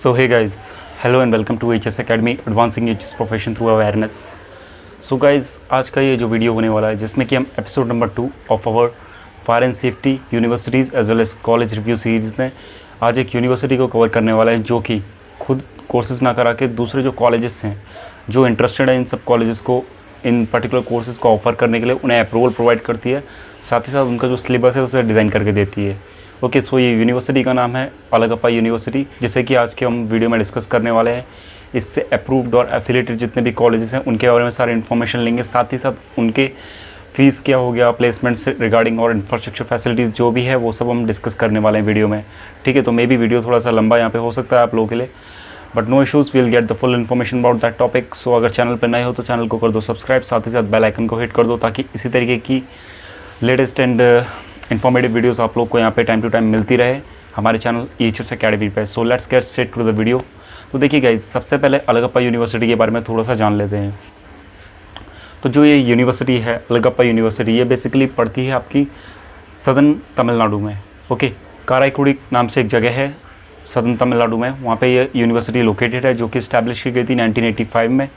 So hey guys, hello and welcome to HS Academy, advancing HS profession through awareness. So guys, आज का ये जो video होने वाला है जिसमें कि हम episode number 2 of our fire and safety universities as well as college review series में आज एक यूनिवर्सिटी को कवर करने वाला है जो कि खुद कोर्सेज़ ना करा के दूसरे जो कॉलेजेस हैं जो इंटरेस्टेड है इन सब कॉलेजेस को इन पर्टिकुलर कोर्सेज़ को ऑफ़र करने के लिए उन्हें अप्रूवल प्रोवाइड करती है, साथ ही साथ उनका जो सिलेबस है उसे डिज़ाइन करके देती है। ओके, सो ये यूनिवर्सिटी का नाम है अलगप्पा यूनिवर्सिटी, जिसे कि आज के हम वीडियो में डिस्कस करने वाले हैं। इससे अप्रूव्ड और एफिलेटेड जितने भी कॉलेजेस हैं उनके बारे में सारे इन्फॉर्मेशन लेंगे, साथ ही साथ उनके फ़ीस क्या हो गया, प्लेसमेंट से रिगार्डिंग और इंफ्रास्ट्रक्चर फैसिलिटीज़ जो भी है वो सब हम डिस्कस करने वाले हैं वीडियो में। ठीक है, तो मे बी वीडियो थोड़ा सा लंबा यहाँ पे हो सकता है आप लोगों के लिए, but no issues, we'll get the full information about that topic. So अगर चैनल पर नए हो तो चैनल को कर दो सब्सक्राइब, साथ ही साथ बेल आइकन को हिट कर दो ताकि इसी तरीके की लेटेस्ट एंड इन्फॉर्मेटिव वीडियोस आप लोग को यहाँ पे टाइम टू टाइम मिलती रहे हमारे चैनल EHS अकेडमी पे। So let's get straight to the video. तो देखिए गाइज, सबसे पहले अलगप्पा यूनिवर्सिटी के बारे में थोड़ा सा जान लेते हैं। तो जो ये यूनिवर्सिटी है अलगप्पा यूनिवर्सिटी, ये बेसिकली पड़ती है आपकी सदर्न तमिलनाडु में। ओके, काराईकुड़ी नाम से एक जगह है सदर्न तमिलनाडु में, वहाँ पे ये यूनिवर्सिटी लोकेटेड है जो कि इस्टेब्लिश की गई थी 1985 में।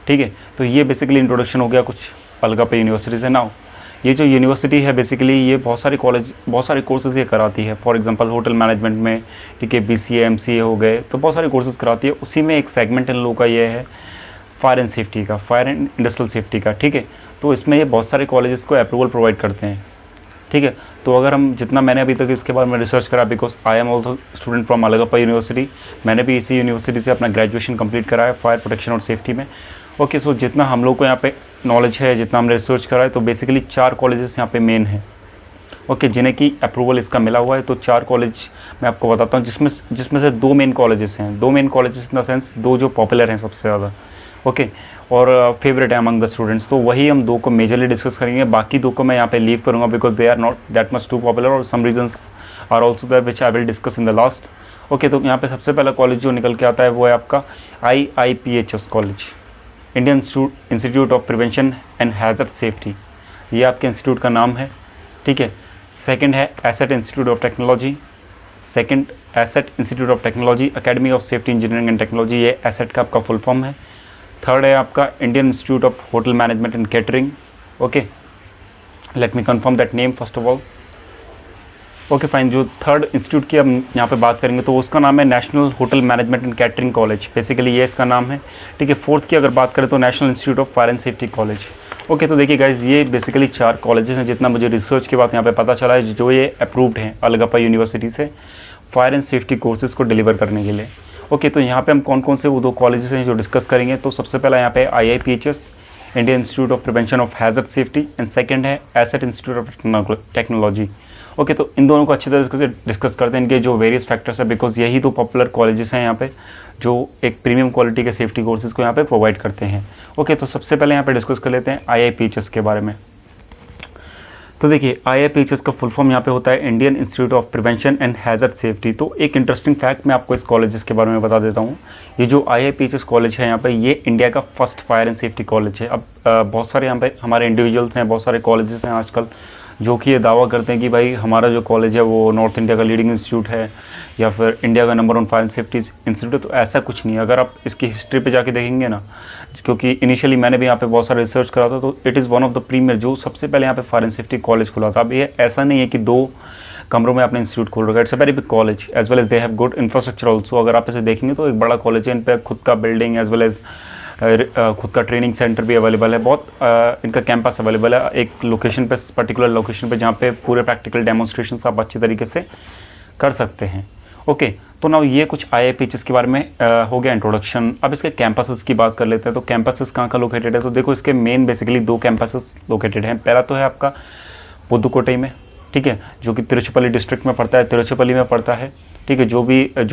ठीक है, तो ये बेसिकली इंट्रोडक्शन हो गया कुछ अलगप्पा यूनिवर्सिटी से। नाउ ये जो यूनिवर्सिटी है बेसिकली ये बहुत सारे कोर्सेज़ ये कराती है। फॉर एग्जांपल होटल मैनेजमेंट में, ठीक है, BCA MCA हो गए, तो बहुत सारे कोर्सेज़ कराती है। उसी में एक सेगमेंट इन लोगों का ये है फायर एंड सेफ्टी का, फायर एंड इंडस्ट्रियल सेफ्टी का। ठीक है, तो इसमें ये बहुत सारे कॉलेजेस को अप्रूवल प्रोवाइड करते हैं। ठीक है, तो अगर हम जितना मैंने अभी तक इसके बारे में रिसर्च करा, because I am also student from Alagappa university, मैंने भी इसी यूनिवर्सिटी से अपना ग्रेजुएशन कंप्लीट करा है फायर प्रोटेक्शन और सेफ्टी में। ओके, सो जितना हम लोग को यहाँ पे नॉलेज है, जितना हमने रिसर्च करा है, तो बेसिकली 4 कॉलेजेस यहाँ पे मेन हैं। ओके, जिन्हें कि अप्रूवल इसका मिला हुआ है। तो 4 कॉलेज मैं आपको बताता हूँ, जिसमें से 2 मेन कॉलेजेस हैं। 2 main colleges in the sense 2 जो पॉपुलर हैं सबसे ज़्यादा, ओके, और फेवरेट है अमंग द स्टूडेंट्स। तो वही हम 2 को मेजरली डिस्कस करेंगे, बाकी 2 को मैं यहाँ पे लीव करूँगा because they are not that much too popular और some reasons are also that which I will discuss in the last. Okay, तो यहाँ पे सबसे पहला कॉलेज जो निकल के आता है वो है आपका IIPHS college, Indian institute of prevention and hazard safety, ये आपके इंस्टीट्यूट का नाम है। ठीक है, सेकंड है asset institute of technology, asset institute of technology academy of safety engineering and technology, ये एसेट का आपका फुल फॉर्म है। थर्ड है आपका Indian institute of hotel management and catering. Okay, let me confirm that name first of all. Okay fine, जो third institute की हम यहाँ पे बात करेंगे तो उसका नाम है national hotel management and catering college, basically ये इसका नाम है। ठीक है, फोर्थ की अगर बात करें तो national institute of fire and safety college. Okay, तो देखिए गाइज, ये बेसिकली 4 कॉलेजेस हैं जितना मुझे रिसर्च के बाद यहाँ पे पता चला है, जो ये अप्रूव्ड हैं अलगप्पा यूनिवर्सिटी से फायर एंड सेफ्टी कोर्सेज़ को डिलीवर करने के लिए। ओके, तो यहाँ पे हम कौन कौन से वो 2 कॉलेजेस हैं जो डिस्कस करेंगे। तो सबसे पहला यहाँ पे IIPHS, Indian institute of prevention of hazard safety, and second है asset institute of technology. Okay, तो इन दोनों को अच्छी तरह से डिस्कस करते हैं, इनके जो वेरियस फैक्टर्स है, बिकॉज यही 2 पॉपुलर कॉलेजेस हैं यहाँ पे जो एक प्रीमियम क्वालिटी के सेफ्टी कोर्सेज़ को यहाँ पे प्रोवाइड करते हैं। ओके, तो सबसे पहले यहाँ पे डिस्कस कर लेते हैं IIPHS के बारे में। तो देखिए, IIPHS का फुल फॉर्म यहाँ पे होता है Indian institute of prevention and hazard safety. तो एक इंटरेस्टिंग फैक्ट मैं आपको इस कॉलेजेस के बारे में बता देता हूँ। ये जो IIPHS कॉलेज है यहाँ पे, ये इंडिया का first fire and safety college है। अब बहुत सारे यहाँ पे हमारे इंडिविजुअल्स हैं, बहुत सारे कॉलेजेस हैं आजकल जो कि ये दावा करते हैं कि भाई हमारा जो कॉलेज है वो नॉर्थ इंडिया का लीडिंग इंस्टीट्यूट है या फिर इंडिया का number 1 fire and safety institute. तो ऐसा कुछ नहीं है। अगर आप इसकी हिस्ट्री पे जाके देखेंगे ना, क्योंकि इनिशियली मैंने भी यहाँ पे बहुत सारा रिसर्च करा था, तो it is one of the premier, जो सबसे पहले यहाँ पे फायर एंड सेफ्टी कॉलेज खुला था। अब ये ऐसा नहीं है कि 2 कमरों में अपने इंस्टीट्यूट खोल रखा है। It's a very big college as well as they have good infrastructure also. अगर आप इसे देखेंगे तो एक बड़ा कॉलेज है, इन पर खुद का बिल्डिंग एज वेल एज खुद का ट्रेनिंग सेंटर भी अवेलेबल है, बहुत इनका कैंपस अवेलेबल है एक लोकेशन पे, पर्टिकुलर लोकेशन पे, जहाँ पे पूरे प्रैक्टिकल डेमोन्स्ट्रेशंस आप अच्छे तरीके से कर सकते हैं। ओके, तो ना ये कुछ IIPHS के बारे में हो गया इंट्रोडक्शन। अब इसके कैंपसेस की बात कर लेते हैं। तो कैंपसेस कहाँ का लोकेटेड है, तो देखो इसके मेन बेसिकली 2 कैंपसेस लोकेटेड हैं। पहला तो है आपका पुदुकोट्टई में, ठीक है, जो कि तिरुचिरापल्ली डिस्ट्रिक्ट में पड़ता है, तिरुचिरापल्ली में पड़ता है। ठीक है, जो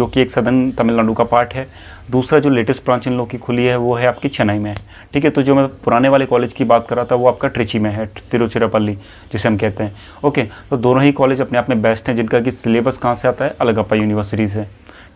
कि एक सदर्न तमिलनाडु का पार्ट है। दूसरा जो लेटेस्ट ब्रांच इन लोगों की खुली है वो है आपकी चेन्नई में है। ठीक है, तो जो मैं पुराने वाले कॉलेज की बात कर रहा था वो आपका ट्रिची में है, तिरुचिरापल्ली जिसे हम कहते हैं। ओके, तो दोनों ही कॉलेज अपने आप में बेस्ट हैं, जिनका कि सिलेबस कहाँ से आता है, अलगप्पा यूनिवर्सिटी से।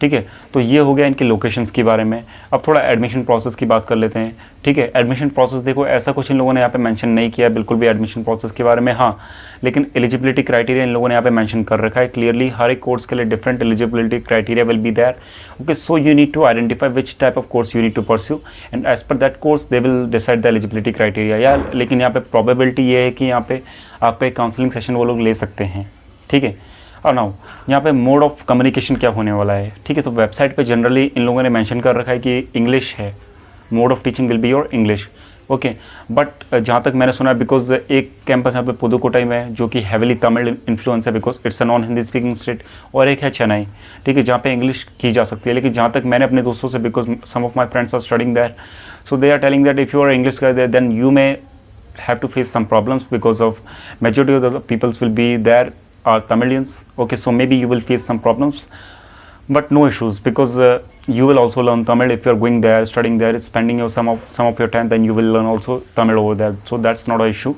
ठीक है, तो ये हो गया इनके लोकेशंस के बारे में। अब थोड़ा एडमिशन प्रोसेस की बात कर लेते हैं। ठीक है, एडमिशन प्रोसेस देखो ऐसा कुछ इन लोगों ने यहाँ पे मेंशन नहीं किया है बिल्कुल भी एडमिशन प्रोसेस के बारे में। हाँ, लेकिन एलिजिबिलिटी क्राइटेरिया इन लोगों ने यहाँ पे मेंशन कर रखा है क्लियरली, हर एक कोर्स के लिए different eligibility criteria will be there. Okay, so you need to identify which type of course you need to pursue and as per that course they will decide the eligibility criteria. या लेकिन यहाँ पे probability ये है कि यहाँ पे आप एक काउंसलिंग सेशन वो लोग ले सकते हैं, ठीक है। और नाउ यहाँ पे मोड ऑफ कम्युनिकेशन क्या होने वाला है, ठीक है। तो वेबसाइट पे जनरली इन लोगों ने मेंशन कर रखा है कि इंग्लिश है, mode of teaching will be your English, okay. But जहाँ तक मैंने सुना है, बिकॉज एक कैंपस यहाँ पे पुदुकोट्टई में है जो कि हैविली तमिल इन्फ्लुएंस है because it's a non Hindi speaking state, और एक है चेन्नई, ठीक है, जहाँ पे इंग्लिश की जा सकती है। लेकिन जहाँ तक मैंने अपने दोस्तों से, because some of my friends are studying there, so they are telling that if you are English guy then you may have to face some problems because of majority of the peoples will be there are Tamilians, okay, so maybe you will face some problems, but no issues because you will also learn Tamil if you are going there, studying there, spending your some of your time, then you will learn also Tamil over there, so that's not a issue,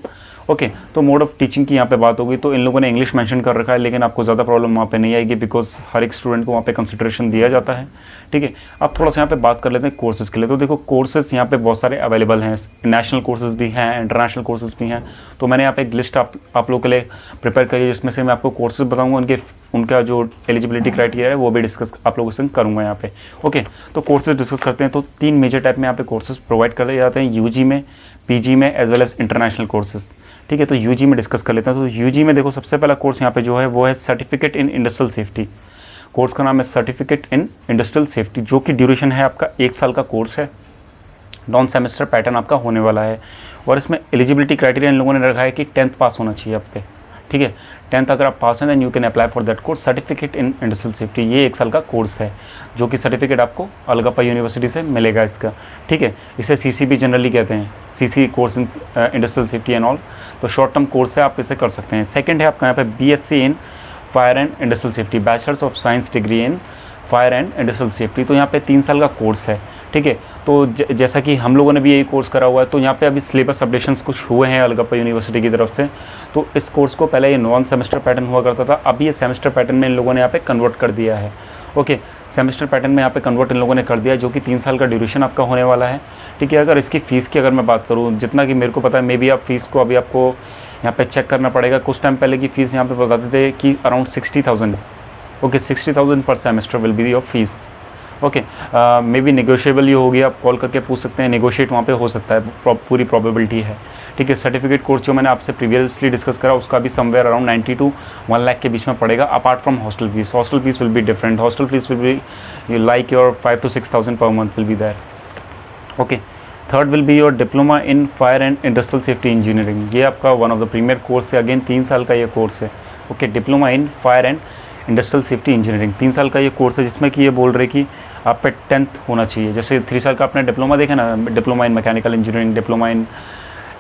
okay. तो mode of teaching की यहाँ पे बात होगी, तो इन लोगों ने English mention कर रखा है, लेकिन आपको ज़्यादा प्रॉब्लम वहाँ पे नहीं आएगी बिकॉज हर एक स्टूडेंट को वहाँ पे कंसिडरेशन दिया जाता है, ठीक है। अब थोड़ा सा यहाँ पे बात कर लेते हैं कोर्सेज़ के लिए। तो देखो कोर्सेज़ यहाँ पे बहुत सारे अवेलेबल हैं, नेशनल कोर्सेज़ भी हैं, इंटरनेशनल कोर्सेज़ भी हैं। तो मैंने यहाँ पे एक लिस्ट आप लोगों के लिए प्रिपेयर करी है, जिसमें से मैं आपको कोर्सेज़ बताऊँगा, उनका जो एलिजिबिलिटी क्राइटेरिया है वो भी डिस्कस आप लोगों से करूँगा यहाँ पे, ओके। तो कोर्सेज डिस्कस करते हैं। तो 3 मेजर टाइप में यहाँ पे कोर्सेज प्रोवाइड कर जाते हैं, यूजी में, पीजी में, as well as international courses, ठीक है। तो यूजी में डिस्कस कर लेते हैं। तो यूजी में देखो सबसे पहला कोर्स यहाँ पे जो है वो है certificate in industrial safety. Course का नाम है सर्टिफिकेट इन इंडस्ट्रियल सेफ्टी, जो कि ड्यूरेशन है आपका 1 साल का कोर्स है, नॉन सेमेस्टर पैटर्न आपका होने वाला है। और इसमें एलिजिबिलिटी क्राइटेरिया इन लोगों ने रखा है कि 10th पास होना चाहिए आप पे, ठीक है। 10th अगर आप पास हैं then you can apply for that course certificate in industrial safety. ये 1 साल का कोर्स है जो कि सर्टिफिकेट आपको अलगप्पा यूनिवर्सिटी से मिलेगा इसका, ठीक है। इसे सीसी भी जनरली कहते हैं, CC course in industrial safety and all. तो शॉर्ट टर्म कोर्स है, आप इसे कर सकते हैं। सेकेंड है आपका यहाँ पे BSc in fire and industrial safety, bachelors of science degree in fire and industrial safety. तो यहाँ पे 3 साल का कोर्स है, ठीक है। तो जैसा कि हम लोगों ने भी यही कोर्स करा हुआ है, तो यहाँ पे अभी सिलेबस अपडेशंस कुछ हुए हैं अलगप्पा यूनिवर्सिटी की तरफ से। तो इस कोर्स को पहले ये नॉन सेमेस्टर पैटर्न हुआ करता था, अभी ये सेमेस्टर पैटर्न में इन लोगों ने यहाँ पे कन्वर्ट कर दिया है, ओके। सेमेस्टर पैटर्न में यहाँ पे कन्वर्ट इन लोगों ने कर दिया, जो कि 3 साल का ड्यूरेशन आपका होने वाला है, ठीक है। अगर इसकी फ़ीस की अगर मैं बात करूँ, जितना कि मेरे को पता है, मे बी आप फीस को अभी आपको यहाँ पे चेक करना पड़ेगा। कुछ टाइम पहले की फ़ीस यहाँ पे बताते थे कि अराउंड 60,000, ओके, 60,000 पर semester will be your fees, okay. May be negotiable ये होगी, आप कॉल करके पूछ सकते हैं, नेगोशिएट वहाँ पे हो सकता है, पूरी प्रोबेबिलिटी है, ठीक है। सर्टिफिकेट कोर्स जो मैंने आपसे प्रीवियसली डिस्कस करा, उसका भी समवेयर अराउंड 90 to 1 लाख के बीच में पड़ेगा, apart from hostel fees. Hostel fees will be different, hostel fees will be like your 5 to 6,000 per month will be there, okay. Third will be your diploma in fire and industrial safety engineering. ये आपका one of the premier course है, again 3 साल का ये course है, okay. Diploma in fire and industrial safety engineering 3 साल का ये कोर्स है, जिसमें कि ये बोल रहे कि आप पे 10th होना चाहिए। जैसे 3 साल का आपने डिप्लोमा देखा ना, diploma in mechanical engineering, diploma in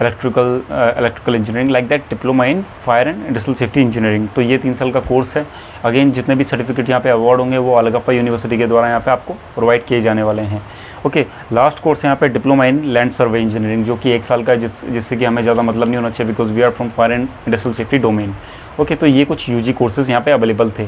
electrical engineering, like that diploma in fire and industrial safety engineering. तो ये 3 साल का कोर्स है। अगेन जितने भी सर्टिफिकेट यहाँ पे अवार्ड होंगे वो अलगप्पा यूनिवर्सिटी के द्वारा यहाँ पे आपको प्रोवाइड किए जाने वाले हैं, ओके। लास्ट कोर्स यहाँ पे diploma in land survey engineering, जो कि 1 साल का है, जिससे कि हमें ज़्यादा मतलब नहीं होना चाहिए because we are from fire and industrial safety domain, okay. तो ये कुछ यूजी कोर्सेज यहाँ पे अवेलेबल थे।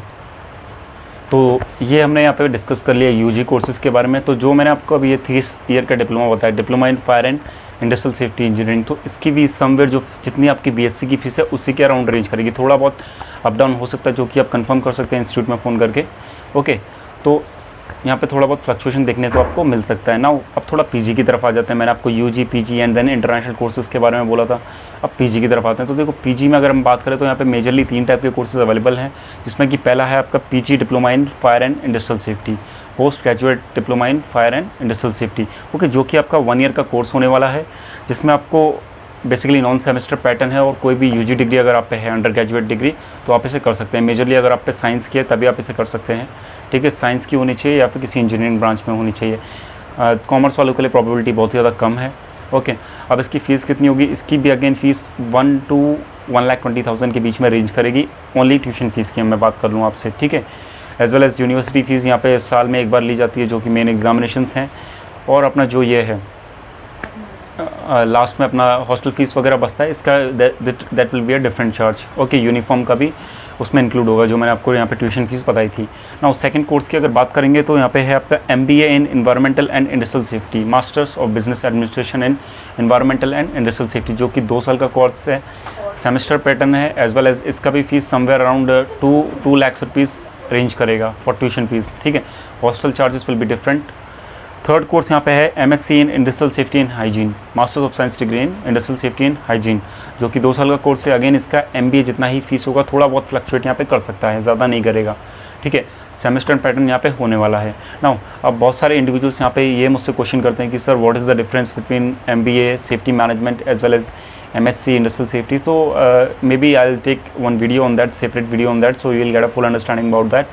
तो ये हमने यहाँ पे डिस्कस कर लिया यूजी कोर्सेज़ के बारे में। तो जो मैंने आपको अभी ये 3 ईयर का डिप्लोमा बताया, diploma in fire and industrial safety engineering, तो इसकी भी समवेयर जो जितनी आपकी बीएससी की फीस है उसी के अराउंड रेंज करेगी। थोड़ा बहुत अप डाउन हो सकता है, जो कि आप कंफर्म कर सकते हैं इंस्टीट्यूट में फ़ोन करके, ओके। तो यहाँ पे थोड़ा बहुत फ्लक्चुएशन देखने को आपको मिल सकता है ना। अब थोड़ा पीजी की तरफ आ जाते हैं। मैंने आपको UG, PG and then international courses के बारे में बोला था, अब पीजी की तरफ आते हैं। तो देखो पीजी में अगर हम बात करें तो यहाँ पे मेजरली 3 टाइप के कोर्सेज अवेलेबल हैं, जिसमें कि पहला है आपका PG diploma in fire and industrial safety, post graduate diploma in fire and industrial safety, okay, जो कि आपका 1 ईयर का कोर्स होने वाला है, जिसमें आपको बेसिकली नॉन सेमेस्टर पैटर्न है। और कोई भी यूजी डिग्री अगर आप पे है, अंडर ग्रेजुएट डिग्री, तो आप इसे कर सकते हैं। मेजरली अगर आप पे साइंस की है तभी आप इसे कर सकते हैं, ठीक है। साइंस की होनी चाहिए या फिर किसी इंजीनियरिंग ब्रांच में होनी चाहिए। कॉमर्स वालों के लिए प्रोबेबिलिटी बहुत ही ज़्यादा कम है, ओके। अब इसकी फ़ीस कितनी होगी, इसकी भी अगेन फ़ीस 1 to 1,20,000 के बीच में रेंज करेगी, ओनली ट्यूशन फ़ीस की मैं बात कर लूँ आपसे, ठीक है। As well as university fees यहाँ पे साल में 1 बार ली जाती है, जो कि मेन एग्जामिनेशंस हैं। और अपना जो ये है लास्ट में अपना हॉस्टल फीस वगैरह बचता है, इसका that will be a different charge, okay. Uniform का भी उसमें इंक्लूड होगा, जो मैंने आपको यहाँ पे ट्यूशन फीस बताई थी ना। सेकंड कोर्स की अगर बात करेंगे तो यहाँ पे है आपका MBA in environmental and industrial safety, masters of business administration in environmental and industrial safety, जो कि 2 साल का कोर्स है। सेमेस्टर पैटर्न है, एज वेल एज इसका भी fees somewhere around 2 lakh rupees range करेगा फॉर ट्यूशन फीस, ठीक है। Hostel charges will be different. Third course यहाँ पे है MSc in industrial safety and hygiene, masters of science degree in industrial safety and hygiene, जो कि 2 साल का कोर्स है। अगेन इसका एमबीए जितना ही फीस होगा, थोड़ा बहुत फ्लक्चुएट यहाँ पे कर सकता है, ज़्यादा नहीं करेगा, ठीक है। सेमेस्टर पैटर्न यहाँ पे होने वाला है। नाउ अब बहुत सारे इंडिविजुअल्स यहाँ पे ये मुझसे क्वेश्चन करते हैं कि sir what is the difference between MBA safety management as well as MSc industrial safety. So may be I will take one video on that, separate video on that, so you will get a full understanding about that.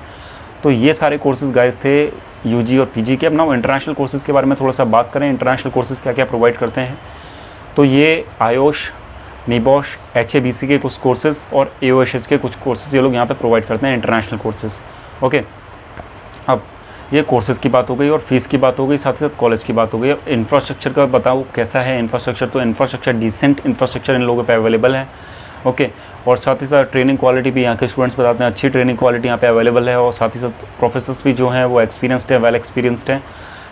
तो ये सारे courses guys थे UG और PG के। अब ना international courses के बारे में थोड़ा सा बात करें, इंटरनेशनल कोर्सेज़ क्या क्या प्रोवाइड करते हैं। तो ये आयोश, निबॉश, HABC के कुछ कोर्सेज़ और AOSH के कुछ कोर्सेज़ ये लोग यहाँ पे प्रोवाइड करते हैं, इंटरनेशनल कोर्सेज़, ओके। अब ये कोर्सेज़ की बात हो गई और फीस की बात हो गई, साथ ही साथ कॉलेज की बात हो गई। अब इंफ्रास्ट्रक्चर का बताओ कैसा है इंफ्रास्ट्रक्चर। तो इंफ्रास्ट्रक्चर डिसेंट इंफ्रास्ट्रक्चर इन लोगों पे अवेलेबल है, ओके। और साथ ही साथ ट्रेनिंग क्वालिटी भी यहाँ के स्टूडेंट्स बताते हैं, अच्छी ट्रेनिंग क्वालिटी यहाँ पे अवेलेबल है। और साथ ही साथ प्रोफेसर्स भी जो हैं वो एक्सपीरियंसड है, वेल एक्सपीरियंसड है,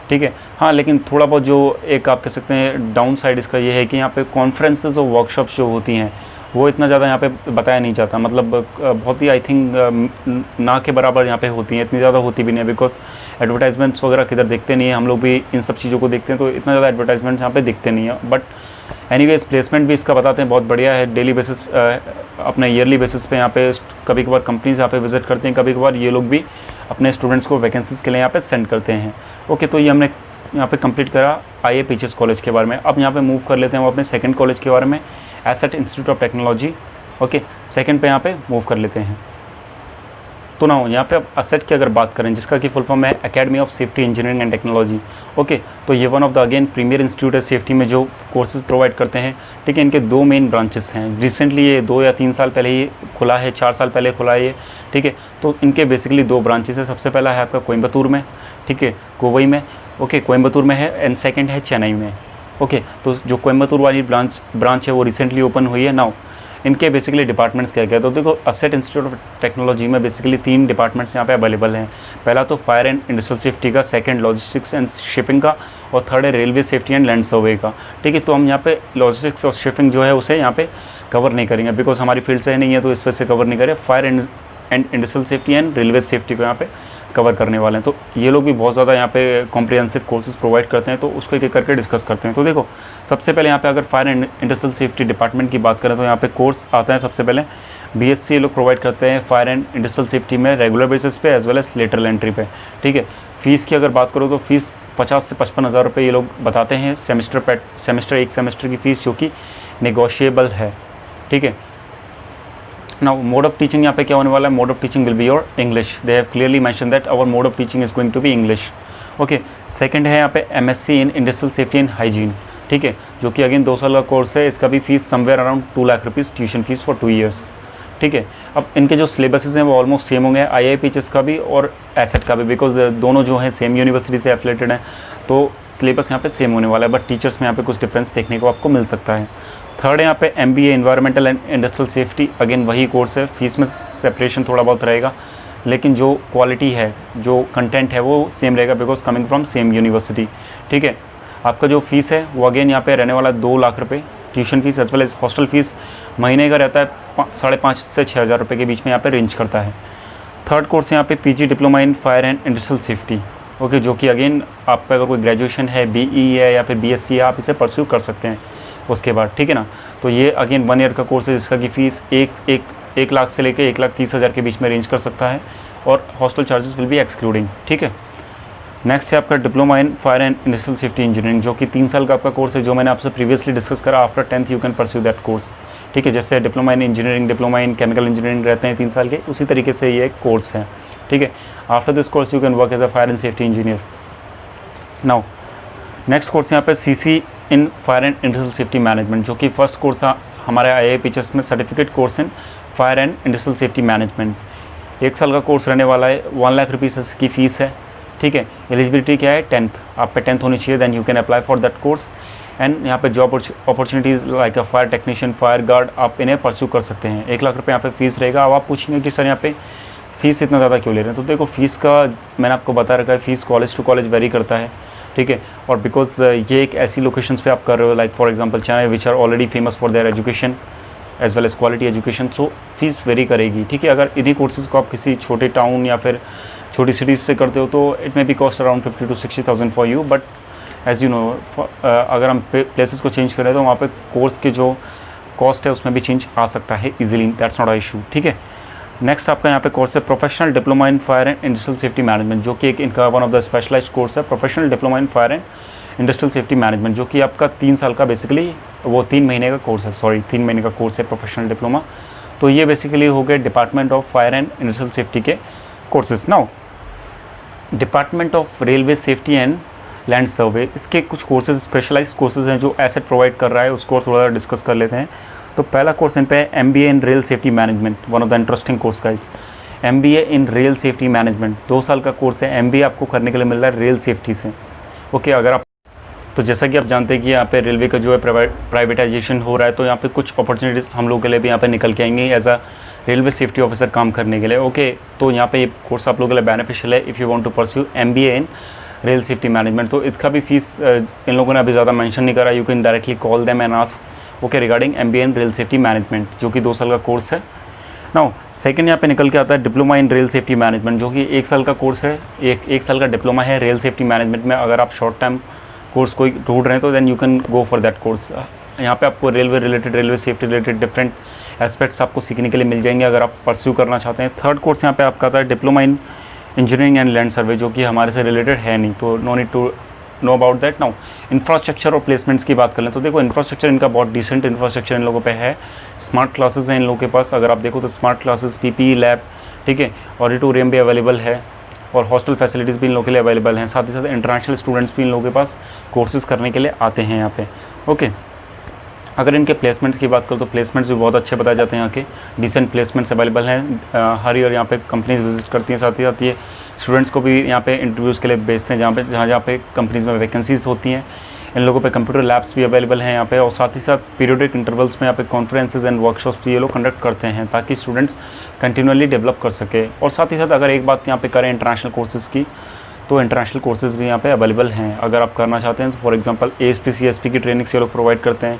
ठीक है। हाँ, लेकिन थोड़ा बहुत जो एक आप कह सकते हैं डाउन साइड इसका ये है कि यहाँ पे कॉन्फ्रेंसेस और वर्कशॉप्स जो होती हैं वो इतना ज़्यादा यहाँ पे बताया नहीं जाता, मतलब बहुत ही आई थिंक ना के बराबर यहाँ पे होती हैं, इतनी ज़्यादा होती भी नहीं है, बिकॉज एडवर्टाइजमेंट्स वगैरह किधर देखते नहीं है, हम लोग भी इन सब चीज़ों को देखते हैं, तो इतना ज़्यादा एडवर्टाइजमेंट्स यहाँ पे दिखते नहीं है। बट एनीवेज प्लेसमेंट भी इसका बताते हैं बहुत बढ़िया है, डेली बेसिस अपने ईयरली बेसिस पे यहाँ पे कभी कभार कंपनीज यहाँ पे विजिट करते हैं, कभी कभार ये लोग भी अपने स्टूडेंट्स को वैकेंसीज़ के लिए यहाँ पे सेंड करते हैं, ओके। तो ये हमने यहाँ पे कंप्लीट करा IAPHS कॉलेज के बारे में। अब यहाँ पे मूव कर लेते हैं वो अपने सेकंड कॉलेज के बारे में, asset institute of technology, okay. Second पे यहाँ पे मूव कर लेते हैं। तो ना यहाँ पे अब एसेट की अगर बात करें, जिसका कि फुल फॉर्म है academy of safety engineering and technology, okay. तो ये one of the again premier institute है सेफ्टी में जो कोर्सेज प्रोवाइड करते हैं, ठीक है। इनके 2 मेन ब्रांचेस हैं, रिसेंटली ये 2 या 3 साल पहले ही खुला है, 4 साल पहले खुला है ये, ठीक है। तो इनके बेसिकली 2 ब्रांचेस है। सबसे पहला है आपका कोयम्बतूर में, ठीक है, कोवई में, ओके, कोयम्बतूर में है, एंड सेकंड है चेन्नई में, ओके। तो जो कोयम्बतूर वाली ब्रांच है वो रिसेंटली ओपन हुई है। नाउ इनके बेसिकली डिपार्टमेंट्स क्या क्या, तो देखो एसेट इंस्टीट्यूट ऑफ टेक्नोलॉजी में बेसिकली 3 डिपार्टमेंट्स यहाँ पे अवेलेबल हैं। पहला तो फायर एंड इंडस्ट्रियल सेफ्टी का, सेकंड लॉजिस्टिक्स एंड शिपिंग का, और थर्ड है रेलवे सेफ्टी एंड लैंड सर्वे का, ठीक है। तो हम यहाँ पे लॉजिस्टिक्स और शिपिंग जो है उसे यहाँ पे कवर नहीं करेंगे, बिकॉज हमारी फील्ड से नहीं है, तो इस वजह से कवर नहीं करें। Fire and industrial safety and railway safety को यहाँ पे कवर करने वाले हैं। तो ये लोग भी बहुत ज़्यादा यहाँ पे कॉम्प्रिहेंसिव कोर्सेज प्रोवाइड करते हैं, तो उसको एक एक करके डिस्कस करते हैं। तो देखो सबसे पहले यहाँ पे अगर fire and industrial safety department की बात करें तो यहाँ पे कोर्स आता है सबसे पहले BSc ये लोग प्रोवाइड करते हैं फायर एंड इंडस्ट्रियल सेफ्टी में रेगुलर बेसिस पे as well as lateral entry पे, ठीक है। फ़ीस की अगर बात करो तो फीस 50 से 55 हज़ार रुपये ये लोग बताते हैं सेमेस्टर एक सेमेस्टर की फ़ीस, जो कि नेगोशिएबल है, ठीक है। नाउ मोड ऑफ टीचिंग यहाँ पे क्या होने वाला है, mode of teaching will be your English, they have clearly mention that our mode of teaching is going to be English, okay. Second है यहाँ पे MSc in industrial safety and hygiene, ठीक है, जो कि अगेन 2 साल का कोर्स है। इसका भी fees somewhere around 2 lakh rupees tuition fees for 2 years, ठीक है। अब इनके जो सिलेबसेस हैं वो ऑलमोस्ट सेम होंगे, IAPHS का भी और एसेट का भी, बिकॉज दोनों जो हैं सेम यूनिवर्सिटी से एफिलेटेड हैं, तो सिलेबस यहाँ पे सेम होने वाला है, बट टीचर्स में यहाँ पे कुछ डिफरेंस देखने को आपको मिल सकता है। थर्ड है यहाँ पे MBA environmental and industrial safety, again वही कोर्स है, फीस में सेपरेशन थोड़ा बहुत रहेगा, लेकिन जो क्वालिटी है, जो कंटेंट है वो सेम रहेगा, because coming from same university, ठीक है। आपका जो फीस है वो अगेन यहाँ पे रहने वाला 2 लाख रुपये tuition fees as well as hostel fees महीने का रहता है 5,500 से 6,000 रुपये के बीच में यहाँ पे रेंज करता है। थर्ड कोर्स यहाँ पे PG diploma in fire and industrial safety, okay, जो कि अगेन आपका अगर कोई ग्रेजुएशन है, BE है या फिर BSc है, आप इसे परस्यू कर सकते हैं उसके बाद, ठीक है ना। तो ये अगेन 1 ईयर का कोर्स है, जिसका की फ़ीस 1 लाख से लेकर 1,30,000 के बीच में रेंज कर सकता है, और hostel charges will be excluding, ठीक है। नेक्स्ट है आपका diploma in fire and industrial safety engineering, जो कि 3 साल का आपका कोर्स है, जो मैंने आपसे प्रीवियसली डिस्कस करा। After 10th you can pursue that course, ठीक है। जैसे diploma in engineering, diploma in chemical engineering रहते हैं 3 साल के, उसी तरीके से ये एक कोर्स है, ठीक है। After this course you can work as a fire and safety engineer. Now next course यहाँ पे CC in fire and industrial safety management, जो कि फर्स्ट कोर्स हमारे IAPHS में certificate course in fire and industrial safety management. 1 साल का course रहने वाला है, 1 लाख रुपीज़ इसकी फ़ीस है, ठीक है। एलिजिबिलिटी क्या है, 10th, आप पे 10th होनी चाहिए, then you can apply for that course. And यहाँ पे job opportunities like a fire technician, fire guard, आप इन्हें परस्यू कर सकते हैं। 1 लाख रुपये यहाँ पे फ़ीस रहेगा। अब आप पूछेंगे कि सर यहाँ पे फ़ीस इतना ज़्यादा क्यों ले रहे हैं, तो देखो फ़ीस का मैंने आपको बता रखा है, fees college to college vary करता है, ठीक है। और बिकॉज ये एक ऐसी लोकेशंस पे आप कर रहे हो, like for example Chennai, which are already famous for their education, as well as quality education. So fees vary करेगी, ठीक है। अगर इन्हीं कोर्सेज़ को आप किसी छोटे टाउन या फिर छोटी सिटीज़ से करते हो तो it may be cost around 50 to 60,000 for you, but as you know अगर हम प्लेसेस को चेंज करें तो वहाँ पे कोर्स के जो कॉस्ट है उसमें भी चेंज आ सकता है easily, that's not a issue, ठीक है। नेक्स्ट आपका यहाँ पे कोर्स है professional diploma in fire and industrial safety management, जो कि एक इनका one of the specialised course है, professional diploma in fire and industrial safety management, जो कि आपका 3 साल का बेसिकली वो 3 महीने का कोर्स है, 3 महीने का कोर्स है प्रोफेशनल डिप्लोमा। तो ये बेसिकली हो गए department of fire and industrial safety के courses. Now department of railway safety and land survey, इसके कुछ कोर्सेज स्पेशलाइज्ड कोर्सेज हैं जो एसेट प्रोवाइड कर रहा है, उसको थोड़ा डिस्कस कर लेते हैं। तो पहला कोर्स इन पे है MBA in rail safety management, one of the interesting course guys. MBA in rail safety management 2 साल का कोर्स है। MBA आपको करने के लिए मिल रहा है रेल सेफ्टी से, ओके। अगर आप तो जैसा कि आप जानते हैं कि यहाँ पे रेलवे का जो है प्राइवेटाइजेशन हो रहा है, तो यहाँ पे कुछ अपॉर्चुनिटीज़ हम लोगों के लिए भी यहाँ पे निकल के आएंगी as a railway safety officer काम करने के लिए, ओके। तो यहाँ पे ये कोर्स आप लोगों के लिए बेनिफिशियल है if you want to pursue MBA in rail safety management. तो इसका भी फीस इन लोगों ने अभी ज़्यादा मेंशन नहीं करा, you can directly call them and ask okay regarding MBA in rail safety management, जो कि 2 साल का कोर्स है। नाउ सेकंड यहाँ पे निकल के आता है डिप्लोमा इन रेल सेफ्टी मैनेजमेंट, जो कि 1 साल का कोर्स है, एक साल का डिप्लोमा है रेल सेफ्टी मैनेजमेंट में। अगर आप शॉर्ट टर्म कोर्स कोई ढूंढ रहे हैं तो then you can go for that course. यहाँ पे आपको railway related, railway safety related different aspects आपको सीखने के लिए मिल जाएंगे अगर आप परस्यू करना चाहते हैं। थर्ड कोर्स यहाँ पे आपका आता है diploma in engineering and land survey, जो कि हमारे से रिलेटेड है नहीं, तो no need to know about that. Now infrastructure और प्लेसमेंट्स की बात कर लें तो देखो इंफ्रास्ट्रक्चर इनका बहुत डिसेंट इंफ्रास्ट्रक्चर इन लोगों पे है। स्मार्ट क्लासेस हैं इन लोगों के पास, अगर आप देखो तो स्मार्ट क्लासेस, PPE लैब, ठीक है, ऑडिटोरियम भी अवेलेबल है और हॉस्टल फैसिलिटीज़ भी इन लोगों के लिए अवेलेबल हैं। साथ ही साथ इंटरनेशनल स्टूडेंट्स भी इन लोगों के पास कोर्सेज करने के लिए आते हैं यहाँ पे, ओके। अगर इनके प्लेसमेंट्स की बात करो तो प्लेसमेंट्स भी बहुत अच्छे बताए जाते हैं, यहाँ के डिसेंट प्लेसमेंट्स अवेलेबल हैं। हर ईयर यहाँ पे कंपनीज विजिट करती हैं, साथ ही साथ ये स्टूडेंट्स को भी यहाँ पे इंटरव्यूज़ के लिए भेजते हैं जहाँ पे कंपनीज़ में वैकेंसीज होती हैं। इन लोगों पे कंप्यूटर लैब्स भी अवेलेबल हैं यहाँ पे, और साथ ही साथ पीरियोडिक इंटरवल्स में यहाँ पे कॉन्फ्रेंसेज एंड वर्कशॉप्स भी ये लोग कंडक्ट करते हैं ताकि स्टूडेंट्स कंटिन्यूअली डेवलप कर सके। और साथ ही साथ अगर एक बात यहाँ पे करें इंटरनेशनल कोर्सेज़ की, तो इंटरनेशनल कोर्सेज़ भी यहाँ पे अवेलेबल हैं अगर आप करना चाहते हैं। तो फॉर एग्जांपल ASP CSP की ट्रेनिंग से ये लोग प्रोवाइड करते हैं,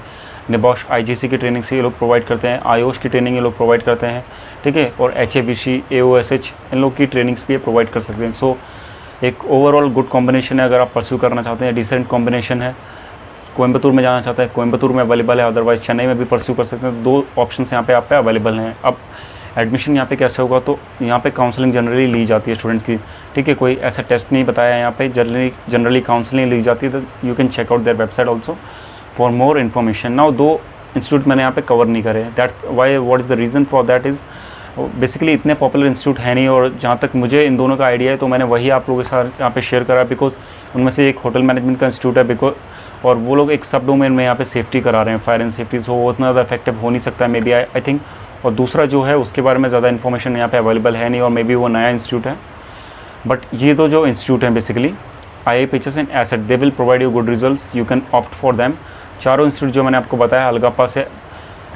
निबॉश IGC की ट्रेनिंग से ये लोग प्रोवाइड करते हैं, IOS की ट्रेनिंग ये लोग प्रोवाइड करते हैं, ठीक है, और HABC AOSH इन लोग की ट्रेनिंग्स भी ये प्रोवाइड कर सकते हैं। सो एक ओवरऑल गुड कॉम्बिनेशन है अगर आप परस्यू करना चाहते हैं, डिसेंट कॉम्बिनेशन है। कोयम्बतूर में जाना चाहते हैं, कोयम्बतूर में अवेलेबल है, अदरवाइज चेन्नई में भी परस्यू कर सकते हैं। 2 ऑप्शंस यहाँ पे आप पे अवेलेबल हैं। अब एडमिशन यहाँ पे कैसे होगा, तो यहाँ पे काउंसलिंग जनरली ली जाती है स्टूडेंट्स की, ठीक है, कोई ऐसा टेस्ट नहीं बताया है यहाँ पे, जनरली काउंसलिंग ली जाती है। तो you can check out their website also for more information. Now 2 institute मैंने यहाँ पे कवर नहीं करे, that's why, what is the reason for that is basically इतने पॉपुलर इंस्टीट्यूट है नहीं, और जहाँ तक मुझे इन दोनों का आइडिया है तो मैंने वही आप लोगों के साथ यहाँ पे शेयर करा, बिकॉज उनमें से एक होटल मैनेजमेंट का इंस्टीट्यूट है, बिकॉज और वो लोग एक सब डोमेन में यहाँ पे सेफ्टी करा रहे हैं, फायर एंड सेफ्टी, सो वो उतना ज़्यादा इफेक्टिव हो नहीं सकता है मे बी, आई थिंक। और दूसरा जो है उसके बारे में ज़्यादा इन्फॉर्मेशन यहाँ पे अवेलेबल है नहीं, और मे बी वो नया इंस्टीट्यूट है। बट ये तो जो इंस्टीट्यूट हैं basically IIPHS and asset, they will provide you good results, you can opt for them. चारों इंस्टीट्यूट जो मैंने आपको बताया अलगप्पा से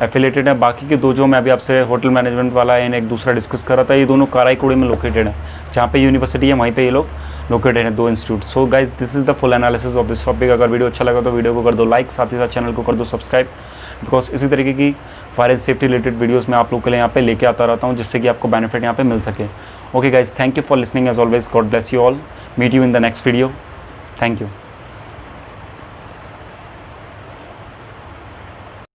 एफिलेटेड है, बाकी के 2 जो मैं अभी आपसे होटल मैनेजमेंट वाला है एक दूसरा डिस्कस कर रहा था, ये दोनों काराईकुड़ी में लोकेटेड है, जहाँ पे यूनिवर्सिटी है वहीं पे ये लोग लोकेटेड हैं, 2 institute. So guys this is the full analysis of this topic. अगर वीडियो अच्छा लगा तो वीडियो को कर दो लाइक, साथ ही साथ चैनल को कर दो सब्सक्राइब, बिकॉज इसी तरीके की fire and safety related videos मैं आप लोग के लिए यहाँ पे लेके आता रहता हूँ, जिससे कि आपको बेनिफिट यहाँ पे मिल सके। Okay guys, thank you for listening as always, God bless you all, meet you in the next video, thank you.